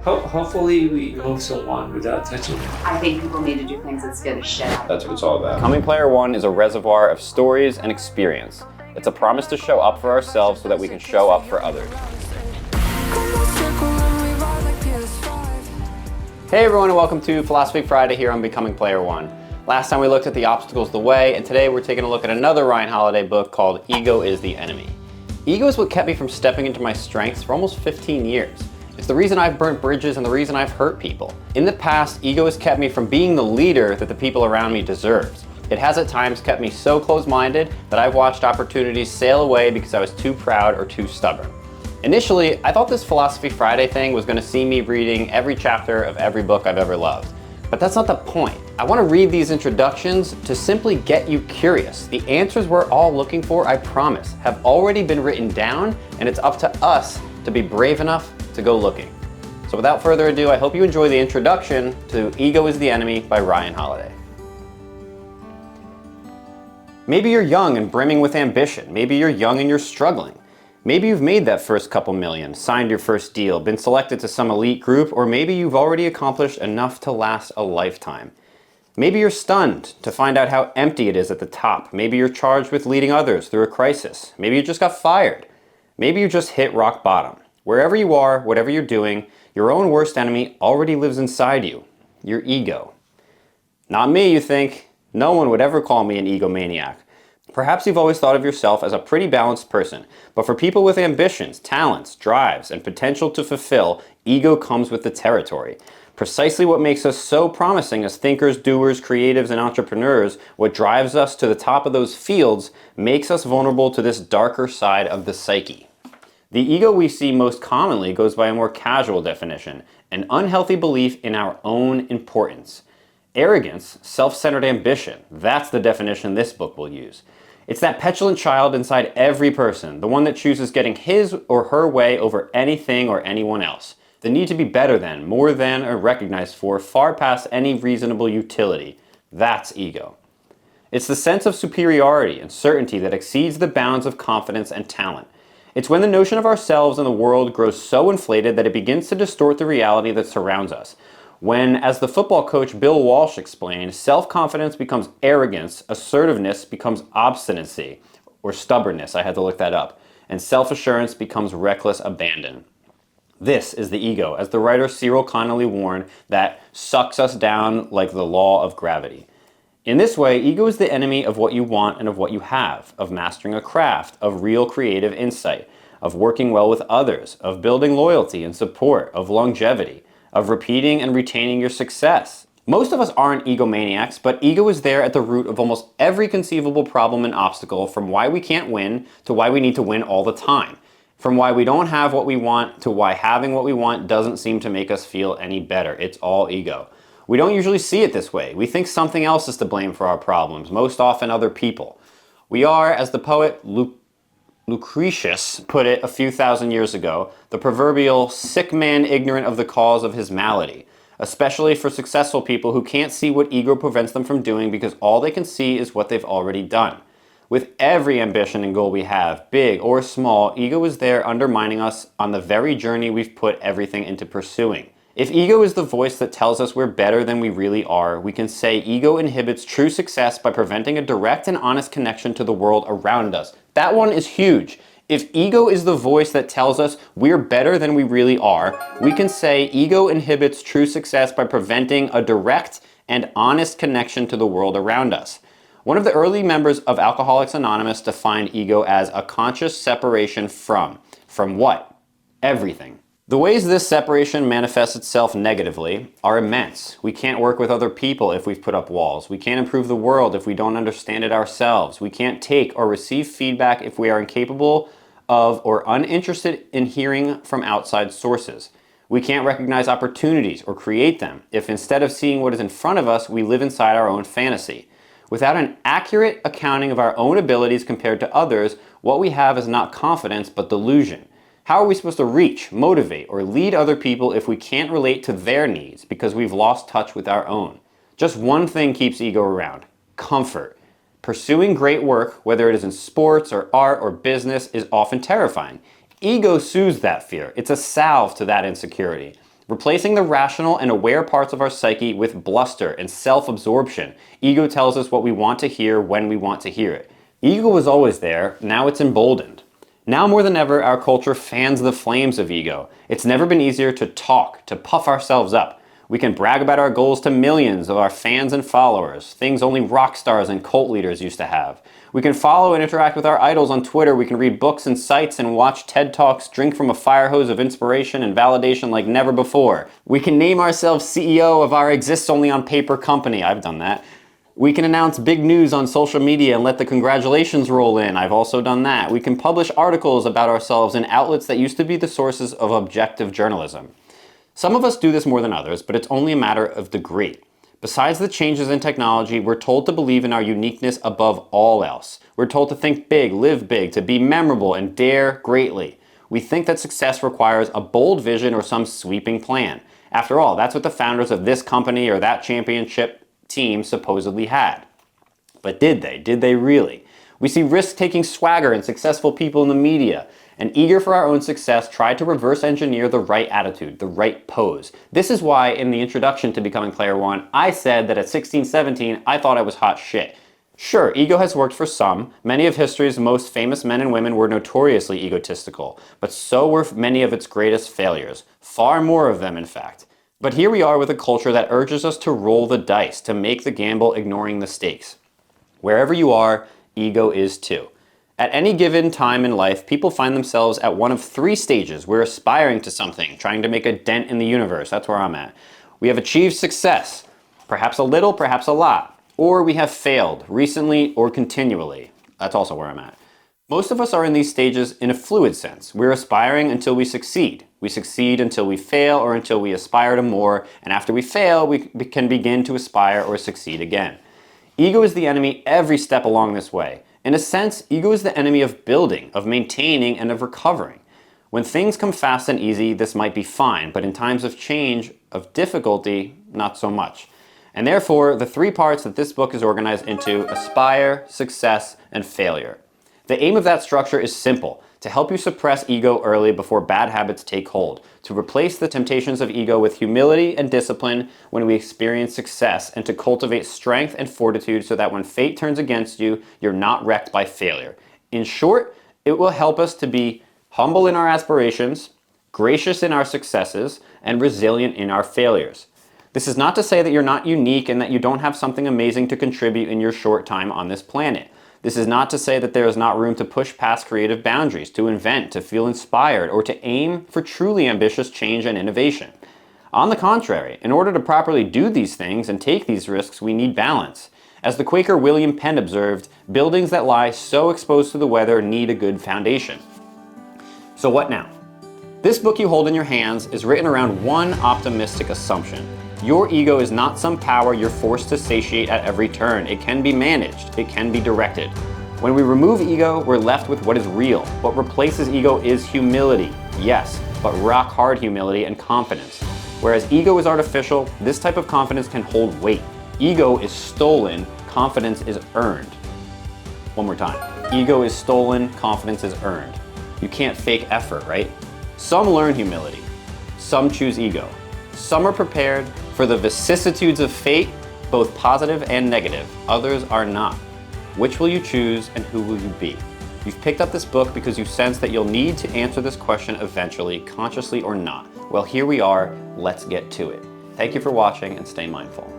Hopefully we move someone without touching them. I think people need to do things that scare the shit out of them. That's what it's all about. Becoming Player One is a reservoir of stories and experience. It's a promise to show up for ourselves so that we can show up for others. Hey everyone, and welcome to Philosophy Friday here on Becoming Player One. Last time we looked at The Obstacle's the Way, and today we're taking a look at another Ryan Holiday book called Ego is the Enemy. Ego is what kept me from stepping into my strengths for almost 15 years. It's the reason I've burnt bridges and the reason I've hurt people. In the past, ego has kept me from being the leader that the people around me deserves. It has at times kept me so close-minded that I've watched opportunities sail away because I was too proud or too stubborn. Initially, I thought this Philosophy Friday thing was going to see me reading every chapter of every book I've ever loved. But that's not the point. I want to read these introductions to simply get you curious. The answers we're all looking for, I promise, have already been written down, and it's up to us to be brave enough to go looking. So without further ado, I hope you enjoy the introduction to Ego is the Enemy by Ryan Holiday. Maybe you're young and brimming with ambition. Maybe you're young and you're struggling. Maybe you've made that first couple million, signed your first deal, been selected to some elite group, or maybe you've already accomplished enough to last a lifetime. Maybe you're stunned to find out how empty it is at the top. Maybe you're charged with leading others through a crisis. Maybe you just got fired. Maybe you just hit rock bottom. Wherever you are, whatever you're doing, your own worst enemy already lives inside you, your ego. Not me, you think. No one would ever call me an egomaniac. Perhaps you've always thought of yourself as a pretty balanced person, but for people with ambitions, talents, drives, and potential to fulfill, ego comes with the territory. Precisely what makes us so promising as thinkers, doers, creatives, and entrepreneurs, what drives us to the top of those fields, makes us vulnerable to this darker side of the psyche. The ego we see most commonly goes by a more casual definition, an unhealthy belief in our own importance. Arrogance, self-centered ambition, that's the definition this book will use. It's that petulant child inside every person, the one that chooses getting his or her way over anything or anyone else. The need to be better than, more than, or recognized for, far past any reasonable utility. That's ego. It's the sense of superiority and certainty that exceeds the bounds of confidence and talent. It's when the notion of ourselves and the world grows so inflated that it begins to distort the reality that surrounds us. When, as the football coach Bill Walsh explained, self-confidence becomes arrogance, assertiveness becomes obstinacy, or stubbornness, I had to look that up, and self-assurance becomes reckless abandon. This is the ego, as the writer Cyril Connolly warned, that sucks us down like the law of gravity. In this way, ego is the enemy of what you want and of what you have, of mastering a craft, of real creative insight, of working well with others, of building loyalty and support, of longevity, of repeating and retaining your success. Most of us aren't egomaniacs, but ego is there at the root of almost every conceivable problem and obstacle, from why we can't win to why we need to win all the time, from why we don't have what we want to why having what we want doesn't seem to make us feel any better. It's all ego. We don't usually see it this way. We think something else is to blame for our problems, most often other people. We are, as the poet Lucretius put it a few thousand years ago, the proverbial sick man ignorant of the cause of his malady, especially for successful people who can't see what ego prevents them from doing because all they can see is what they've already done. With every ambition and goal we have, big or small, ego is there undermining us on the very journey we've put everything into pursuing. If ego is the voice that tells us we're better than we really are, we can say ego inhibits true success by preventing a direct and honest connection to the world around us. That one is huge. If ego is the voice that tells us we're better than we really are, we can say ego inhibits true success by preventing a direct and honest connection to the world around us. One of the early members of Alcoholics Anonymous defined ego as a conscious separation from. From what? Everything. The ways this separation manifests itself negatively are immense. We can't work with other people if we've put up walls. We can't improve the world if we don't understand it ourselves. We can't take or receive feedback if we are incapable of or uninterested in hearing from outside sources. We can't recognize opportunities or create them if instead of seeing what is in front of us, we live inside our own fantasy. Without an accurate accounting of our own abilities compared to others, what we have is not confidence but delusion. How are we supposed to reach, motivate, or lead other people if we can't relate to their needs because we've lost touch with our own? Just one thing keeps ego around: comfort. Pursuing great work, whether it is in sports or art or business, is often terrifying. Ego soothes that fear. It's a salve to that insecurity. Replacing the rational and aware parts of our psyche with bluster and self-absorption, ego tells us what we want to hear when we want to hear it. Ego was always there, now it's emboldened. Now more than ever, our culture fans the flames of ego. It's never been easier to talk, to puff ourselves up. We can brag about our goals to millions of our fans and followers, things only rock stars and cult leaders used to have. We can follow and interact with our idols on Twitter, we can read books and sites and watch TED Talks, drink from a fire hose of inspiration and validation like never before. We can name ourselves CEO of our exists only on paper company. I've done that. We can announce big news on social media and let the congratulations roll in. I've also done that. We can publish articles about ourselves in outlets that used to be the sources of objective journalism. Some of us do this more than others, but it's only a matter of degree. Besides the changes in technology, we're told to believe in our uniqueness above all else. We're told to think big, live big, to be memorable, and dare greatly. We think that success requires a bold vision or some sweeping plan. After all, that's what the founders of this company or that championship team supposedly had. But did they? Did they really? We see risk-taking swagger in successful people in the media, and eager for our own success, try to reverse engineer the right attitude, the right pose. This is why in the introduction to Becoming Player One, I said that at 16, 17, I thought I was hot shit. Sure, ego has worked for some. Many of history's most famous men and women were notoriously egotistical, but so were many of its greatest failures. Far more of them, in fact. But here we are with a culture that urges us to roll the dice, to make the gamble ignoring the stakes. Wherever you are, ego is too. At any given time in life, people find themselves at one of three stages. We're aspiring to something, trying to make a dent in the universe. That's where I'm at. We have achieved success, perhaps a little, perhaps a lot. Or we have failed, recently or continually. That's also where I'm at. Most of us are in these stages in a fluid sense. We're aspiring until we succeed. We succeed until we fail or until we aspire to more. And after we fail, we can begin to aspire or succeed again. Ego is the enemy every step along this way. In a sense, ego is the enemy of building, of maintaining, and of recovering. When things come fast and easy, this might be fine, but in times of change, of difficulty, not so much. And therefore, the three parts that this book is organized into: aspire, success, and failure. The aim of that structure is simple: to help you suppress ego early before bad habits take hold, to replace the temptations of ego with humility and discipline when we experience success, and to cultivate strength and fortitude so that when fate turns against you, you're not wrecked by failure. In short, it will help us to be humble in our aspirations, gracious in our successes, and resilient in our failures. This is not to say that you're not unique and that you don't have something amazing to contribute in your short time on this planet. This is not to say that there is not room to push past creative boundaries, to invent, to feel inspired, or to aim for truly ambitious change and innovation. On the contrary, in order to properly do these things and take these risks, we need balance. As the Quaker William Penn observed, buildings that lie so exposed to the weather need a good foundation. So what now? This book you hold in your hands is written around one optimistic assumption. Your ego is not some power you're forced to satiate at every turn. It can be managed. It can be directed. When we remove ego, we're left with what is real. What replaces ego is humility, yes, but rock hard humility and confidence. Whereas ego is artificial, this type of confidence can hold weight. Ego is stolen, confidence is earned. One more time. Ego is stolen, confidence is earned. You can't fake effort, right? Some learn humility. Some choose ego. Some are prepared for the vicissitudes of fate, both positive and negative. Others are not. Which will you choose and who will you be? You've picked up this book because you sense that you'll need to answer this question eventually, consciously or not. Well, here we are. Let's get to it. Thank you for watching and stay mindful.